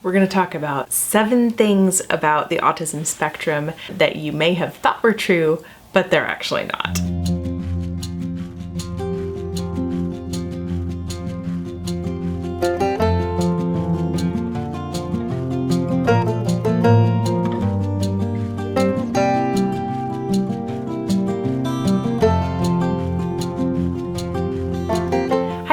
We're going to talk about 7 things about the autism spectrum that you may have thought were true, but they're actually not.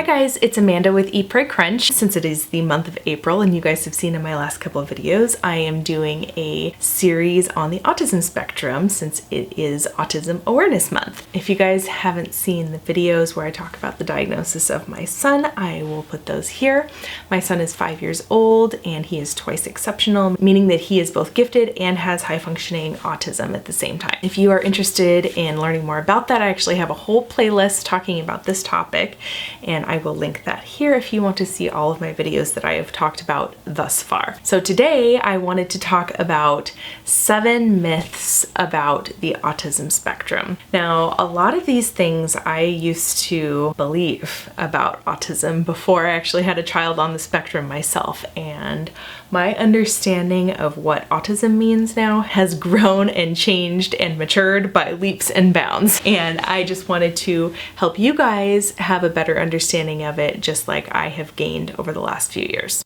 Guys, it's Amanda with Eat, Pray, Crunch. Since it is the month of April and you guys have seen in my last couple of videos, I am doing a series on the autism spectrum since it is Autism Awareness Month. If you guys haven't seen the videos where I talk about the diagnosis of my son, I will put those here. My son is 5 years old and he is twice exceptional, meaning that he is both gifted and has high functioning autism at the same time. If you are interested in learning more about that, I actually have a whole playlist talking about this topic, and I will link that here if you want to see all of my videos that I have talked about thus far. So today I wanted to talk about 7 myths about the autism spectrum. Now, a lot of these things I used to believe about autism before I actually had a child on the spectrum myself, and my understanding of what autism means now has grown and changed and matured by leaps and bounds. And I just wanted to help you guys have a better understanding of it, just like I have gained over the last few years.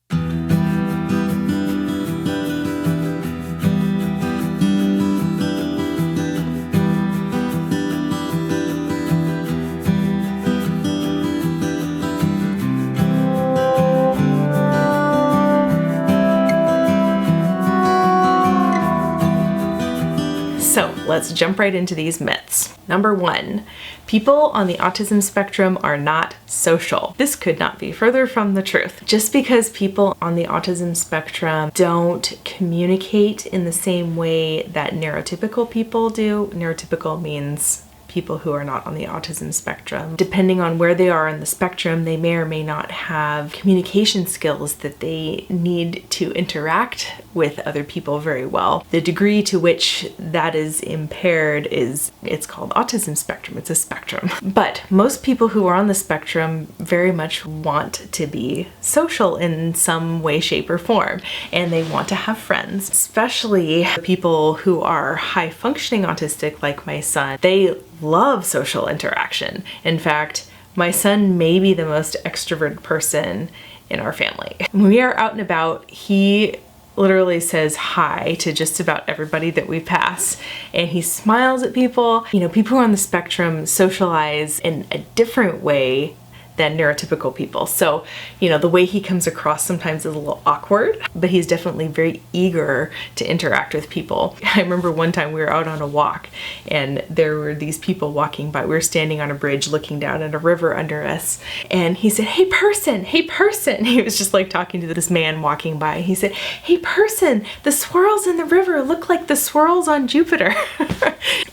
So let's jump right into these myths. Number 1, people on the autism spectrum are not social. This could not be further from the truth. Just because people on the autism spectrum don't communicate in the same way that neurotypical people do, neurotypical means people who are not on the autism spectrum. Depending on where they are on the spectrum, they may or may not have communication skills that they need to interact with other people very well. The degree to which that is impaired it's called autism spectrum. It's a spectrum. But most people who are on the spectrum very much want to be social in some way, shape, or form, and they want to have friends, especially people who are high functioning autistic like my son. They love social interaction. In fact, my son may be the most extroverted person in our family. When we are out and about, he literally says hi to just about everybody that we pass, and he smiles at people. You know, people who are on the spectrum socialize in a different way than neurotypical people. So, you know, the way he comes across sometimes is a little awkward, but he's definitely very eager to interact with people. I remember one time we were out on a walk and there were these people walking by. We were standing on a bridge looking down at a river under us, and he said, "Hey person, hey person." He was just like talking to this man walking by. He said, "Hey person, the swirls in the river look like the swirls on Jupiter."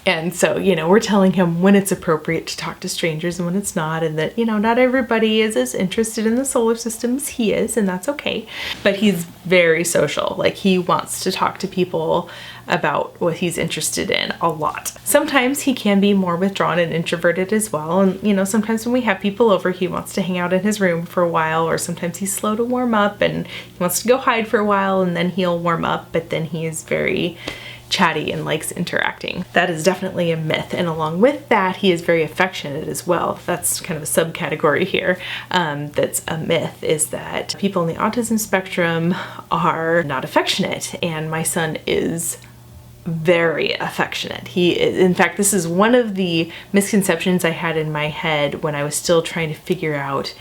And so, you know, we're telling him when it's appropriate to talk to strangers and when it's not, and that, you know, not everybody is as interested in the solar system as he is, and that's okay. But he's very social. Like, he wants to talk to people about what he's interested in a lot. Sometimes he can be more withdrawn and introverted as well. And, you know, sometimes when we have people over, he wants to hang out in his room for a while, or sometimes he's slow to warm up and he wants to go hide for a while and then he'll warm up, but then he is very chatty and likes interacting. That is definitely a myth. And along with that, he is very affectionate as well. That's kind of a subcategory here. That's a myth, is that people on the autism spectrum are not affectionate, and my son is very affectionate. He is, in fact, this is one of the misconceptions I had in my head when I was still trying to figure out,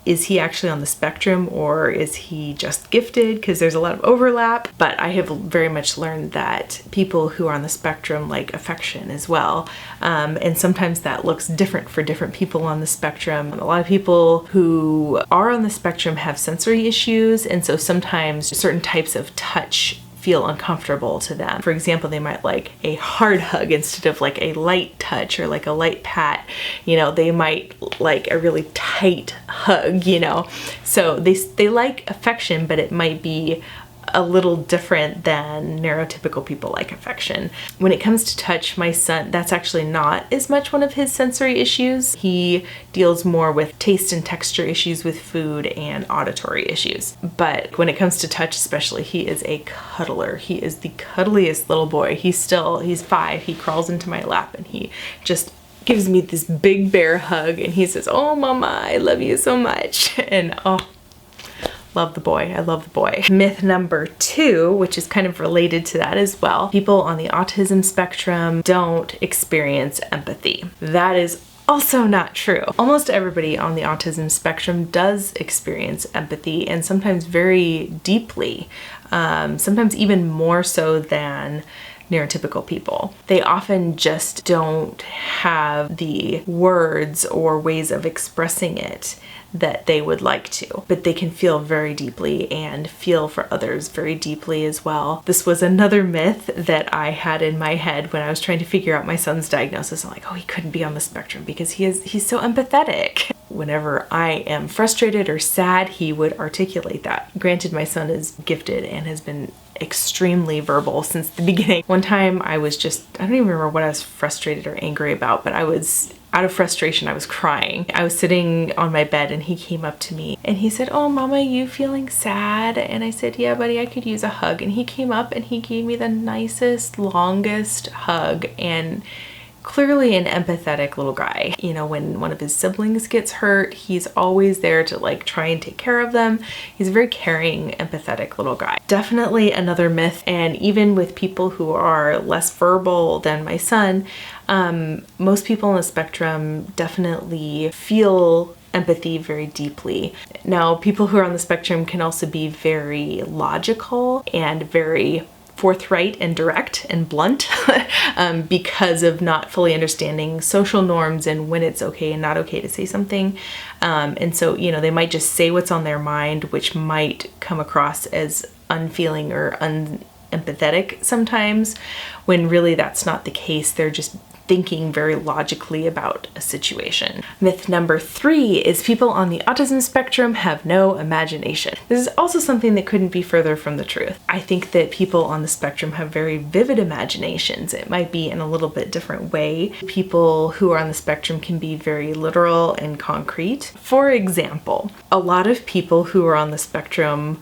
is he actually on the spectrum or is he just gifted? Because there's a lot of overlap. But I have very much learned that people who are on the spectrum like affection as well. And sometimes that looks different for different people on the spectrum. A lot of people who are on the spectrum have sensory issues, and so sometimes certain types of touch feel uncomfortable to them. For example, they might like a hard hug instead of like a light touch or like a light pat. You know, they might like a really tight hug, you know. So they like affection, but it might be a little different than neurotypical people like affection. When it comes to touch, my son, that's actually not as much one of his sensory issues. He deals more with taste and texture issues with food and auditory issues. But when it comes to touch especially, he is a cuddler. He is the cuddliest little boy. He's 5. He crawls into my lap and he just gives me this big bear hug and he says, "Oh mama, I love you so much." And oh, love the boy. I love the boy. Myth number 2, which is kind of related to that as well. People on the autism spectrum don't experience empathy. That is also not true. Almost everybody on the autism spectrum does experience empathy, and sometimes very deeply, sometimes even more so than neurotypical people. They often just don't have the words or ways of expressing it that they would like to, but they can feel very deeply and feel for others very deeply as well. This was another myth that I had in my head when I was trying to figure out my son's diagnosis. I'm like, oh, he couldn't be on the spectrum because he's so empathetic. Whenever I am frustrated or sad, he would articulate that. Granted, my son is gifted and has been extremely verbal since the beginning. One time I don't even remember what I was frustrated or angry about, but out of frustration, I was crying. I was sitting on my bed and he came up to me and he said, "Oh, Mama, you feeling sad?" And I said, "Yeah, buddy, I could use a hug." And he came up and he gave me the nicest, longest hug, and clearly an empathetic little guy. You know, when one of his siblings gets hurt, he's always there to like try and take care of them. He's a very caring, empathetic little guy. Definitely another myth, and even with people who are less verbal than my son, most people on the spectrum definitely feel empathy very deeply. Now, people who are on the spectrum can also be very logical and very forthright and direct and blunt because of not fully understanding social norms and when it's okay and not okay to say something. And so, you know, they might just say what's on their mind, which might come across as unfeeling or unempathetic sometimes, when really that's not the case. They're just thinking very logically about a situation. Myth number 3 is people on the autism spectrum have no imagination. This is also something that couldn't be further from the truth. I think that people on the spectrum have very vivid imaginations. It might be in a little bit different way. People who are on the spectrum can be very literal and concrete. For example, a lot of people who are on the spectrum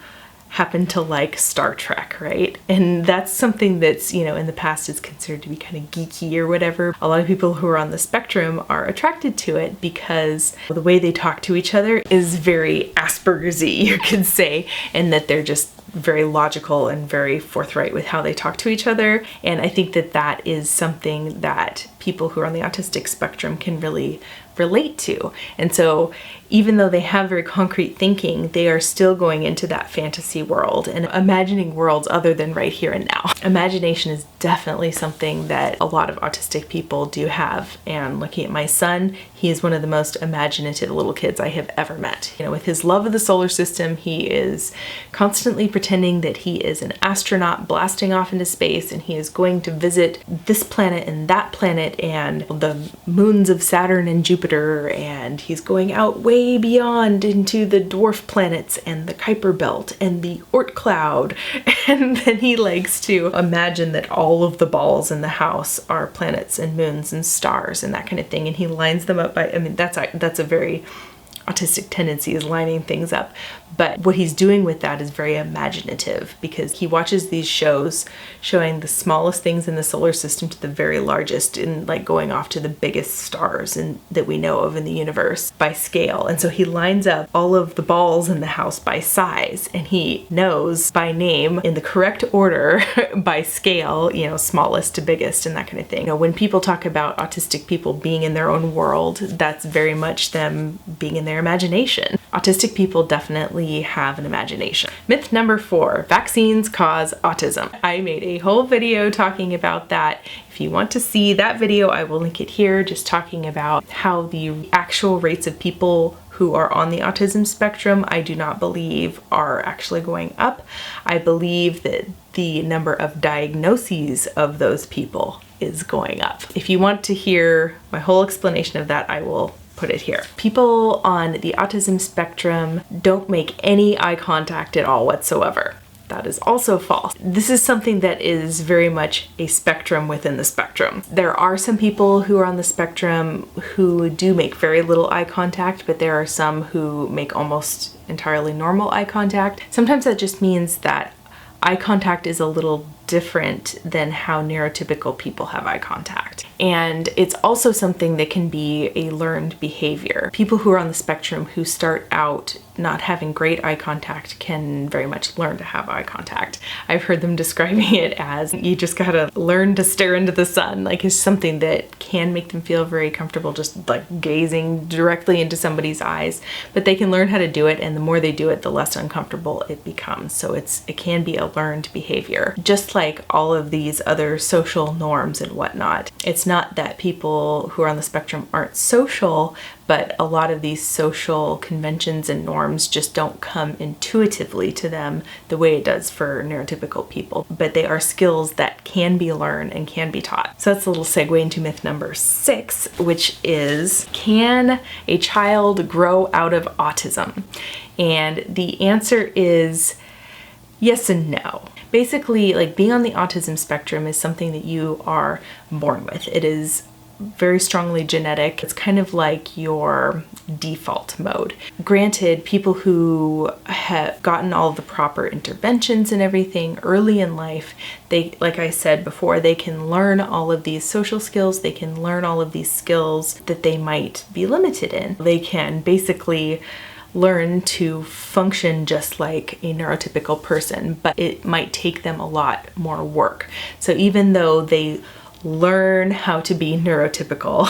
happen to like Star Trek, right? And that's something that's, you know, in the past is considered to be kind of geeky or whatever. A lot of people who are on the spectrum are attracted to it because the way they talk to each other is very Asperger's-y, you could say, and that they're just very logical and very forthright with how they talk to each other. And I think that that is something that people who are on the autistic spectrum can really relate to. And so even though they have very concrete thinking, they are still going into that fantasy world and imagining worlds other than right here and now. Imagination is definitely something that a lot of autistic people do have. And looking at my son, he is one of the most imaginative little kids I have ever met. You know, with his love of the solar system, he is constantly pretending that he is an astronaut blasting off into space, and he is going to visit this planet and that planet and the moons of Saturn and Jupiter, and he's going out way beyond into the dwarf planets and the Kuiper Belt and the Oort cloud. And then he likes to imagine that all of the balls in the house are planets and moons and stars and that kind of thing, and he lines them up by, I mean, that's a very autistic tendency, is lining things up. But what he's doing with that is very imaginative, because he watches these shows showing the smallest things in the solar system to the very largest, and like going off to the biggest stars that we know of in the universe by scale. And so he lines up all of the balls in the house by size, and he knows by name in the correct order by scale, you know, smallest to biggest and that kind of thing. You know, when people talk about autistic people being in their own world, that's very much them being in their imagination. Autistic people definitely have an imagination. Myth number 4, vaccines cause autism. I made a whole video talking about that. If you want to see that video, I will link it here, just talking about how the actual rates of people who are on the autism spectrum, I do not believe are actually going up. I believe that the number of diagnoses of those people is going up. If you want to hear my whole explanation of that, I will put it here. People on the autism spectrum don't make any eye contact at all whatsoever. That is also false. This is something that is very much a spectrum within the spectrum. There are some people who are on the spectrum who do make very little eye contact, but there are some who make almost entirely normal eye contact. Sometimes that just means that eye contact is a little different than how neurotypical people have eye contact. And it's also something that can be a learned behavior. People who are on the spectrum who start out not having great eye contact can very much learn to have eye contact. I've heard them describing it as you just gotta learn to stare into the sun. Like, it's something that can make them feel very comfortable just like gazing directly into somebody's eyes, but they can learn how to do it, and the more they do it, the less uncomfortable it becomes. So it can be a learned behavior. Just like all of these other social norms and whatnot. It's not that people who are on the spectrum aren't social, but a lot of these social conventions and norms just don't come intuitively to them the way it does for neurotypical people. But they are skills that can be learned and can be taught. So that's a little segue into myth number 6, which is, can a child grow out of autism? And the answer is yes and no. Basically, like, being on the autism spectrum is something that you are born with. It is very strongly genetic. It's kind of like your default mode. Granted, people who have gotten all the proper interventions and everything early in life, they, like I said before, they can learn all of these social skills. They can learn all of these skills that they might be limited in. They can basically learn to function just like a neurotypical person, but it might take them a lot more work. So even though they learn how to be neurotypical,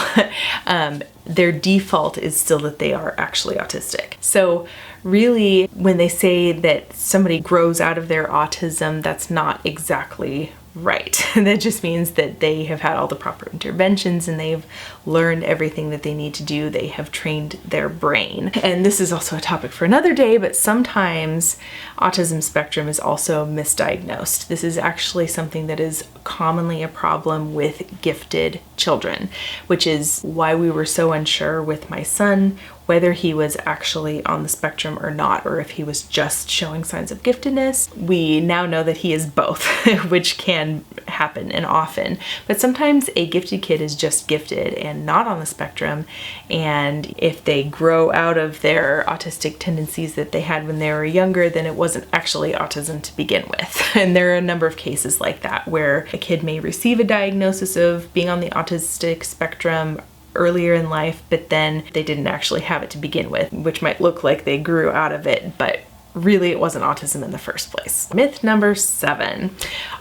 their default is still that they are actually autistic. So really, when they say that somebody grows out of their autism, that's not exactly right. That just means that they have had all the proper interventions and they've learned everything that they need to do. They have trained their brain. And this is also a topic for another day, but sometimes autism spectrum is also misdiagnosed. This is actually something that is commonly a problem with gifted children, which is why we were so unsure with my son whether he was actually on the spectrum or not, or if he was just showing signs of giftedness. We now know that he is both, which can happen and often. But sometimes a gifted kid is just gifted and not on the spectrum, and if they grow out of their autistic tendencies that they had when they were younger, then it wasn't actually autism to begin with. And there are a number of cases like that where a kid may receive a diagnosis of being on the autistic spectrum earlier in life, but then they didn't actually have it to begin with, which might look like they grew out of it, but really it wasn't autism in the first place. Myth number 7,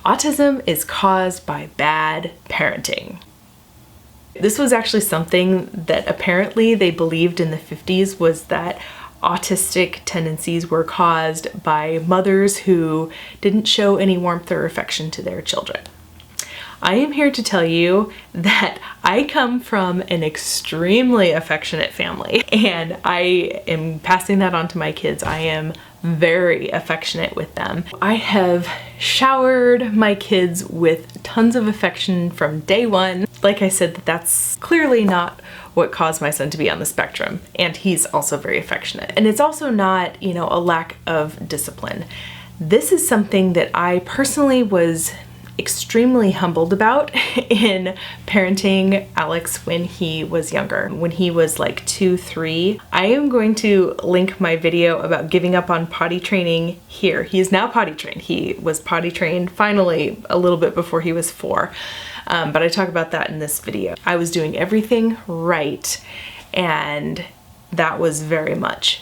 autism is caused by bad parenting. This was actually something that apparently they believed in the 50s, was that autistic tendencies were caused by mothers who didn't show any warmth or affection to their children. I am here to tell you that I come from an extremely affectionate family, and I am passing that on to my kids. I am very affectionate with them. I have showered my kids with tons of affection from day one. Like I said, that's clearly not what caused my son to be on the spectrum, and he's also very affectionate. And it's also not, a lack of discipline. This is something that I personally was extremely humbled about in parenting Alex when he was younger. When he was like 2, 3, I am going to link my video about giving up on potty training here. He is now potty trained. He was potty trained finally a little bit before he was 4, but I talk about that in this video. I was doing everything right, and that was very much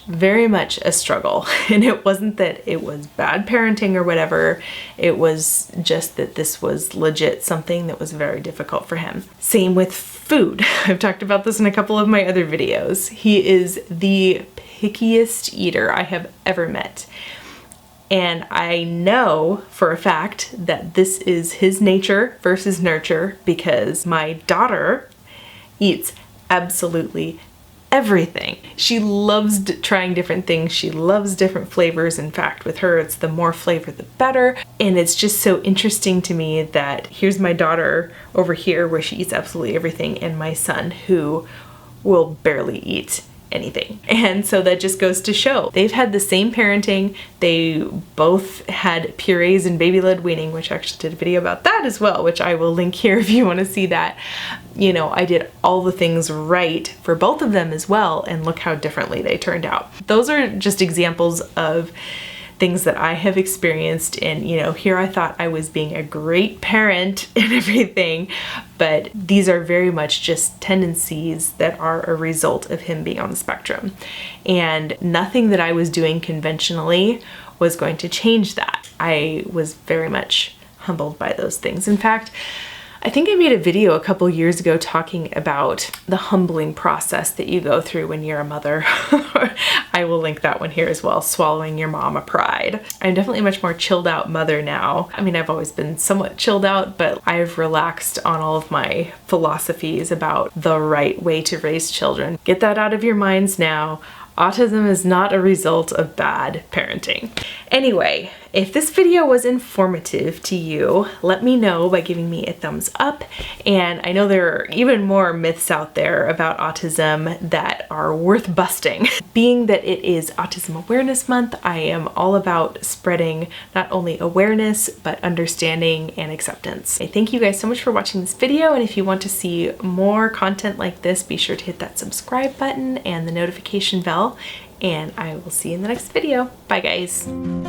a struggle. And it wasn't that it was bad parenting or whatever, it was just that this was legit something that was very difficult for him. Same with food. I've talked about this in a couple of my other videos. He is the pickiest eater I have ever met. And I know for a fact that this is his nature versus nurture, because my daughter eats absolutely everything. She loves trying different things. She loves different flavors. In fact, with her, it's the more flavor, the better. And it's just so interesting to me that here's my daughter over here where she eats absolutely everything, and my son who will barely eat anything. And so that just goes to show they've had the same parenting. They both had purees and baby-led weaning, which I actually did a video about that as well, which I will link here if you want to see that. You know, I did all the things right for both of them as well, and look how differently they turned out. Those are just examples of things that I have experienced, and you know, here I thought I was being a great parent and everything, but these are very much just tendencies that are a result of him being on the spectrum. And nothing that I was doing conventionally was going to change that. I was very much humbled by those things. In fact, I think I made a video a couple years ago talking about the humbling process that you go through when you're a mother. I will link that one here as well, swallowing your mama pride. I'm definitely a much more chilled out mother now. I mean, I've always been somewhat chilled out, but I've relaxed on all of my philosophies about the right way to raise children. Get that out of your minds now. Autism is not a result of bad parenting. Anyway, if this video was informative to you, let me know by giving me a thumbs up. And I know there are even more myths out there about autism that are worth busting. Being that it is Autism Awareness Month, I am all about spreading not only awareness, but understanding and acceptance. I thank you guys so much for watching this video, and if you want to see more content like this, be sure to hit that subscribe button and the notification bell, and I will see you in the next video. Bye guys.